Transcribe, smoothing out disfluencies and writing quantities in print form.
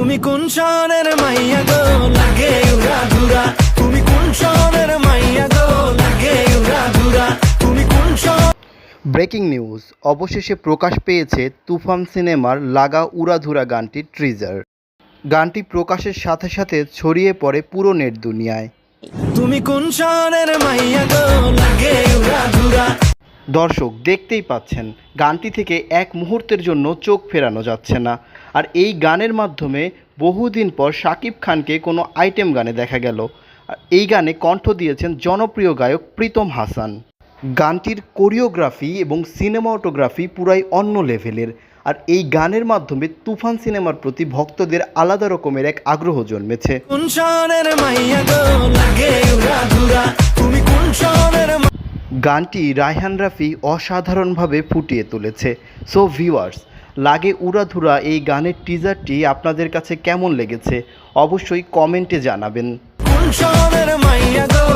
তুমি কোন শহরের মাইয়া গো লাগে উড়া ধুরা, তুমি কোন শহরের মাইয়া গো লাগে উড়া ধুরা, তুমি কোন শহর। ব্রেকিং নিউজ, অবশেষে প্রকাশ পেয়েছে তুফান সিনেমার লাগা উড়াধুরা গানটির ট্রিজার। গানটি প্রকাশের সাথে সাথে ছড়িয়ে পড়ে পুরো নেট দুনিয়ায়। তুমি কোন শহরের মাইয়া গো লাগে উড়া ধুরা। দর্শক দেখতেই পাচ্ছেন গানটি থেকে এক মুহূর্তের জন্য চোখ ফেরানো যাচ্ছে না। আর এই গানের মাধ্যমে বহুদিন পর শাকিব খানকে কোনো আইটেম গানে দেখা গেল। আর এই গানে কণ্ঠ দিয়েছেন জনপ্রিয় গায়ক প্রীতম হাসান। গানটির কোরিওগ্রাফি এবং সিনেমাটোগ্রাফি পুরাই অন্য লেভেলের। আর এই গানের মাধ্যমে তুফান সিনেমার প্রতি ভক্তদের আলাদা রকমের এক আগ্রহ জন্মেছে। কোন শহরের মাইয়া গো লাগে উড়া ধুরা, তুমি কোন শহরের। গানটি রায়হান রাফি অসাধারণভাবে ফুটিয়ে তুলেছে। সো ভিউয়ার্স, লাগে উড়াধুরা এই গানের টিজারটি আপনাদের কাছে কেমন লেগেছে অবশ্যই কমেন্টে জানাবেন। কোন শহরের মাইয়া গো।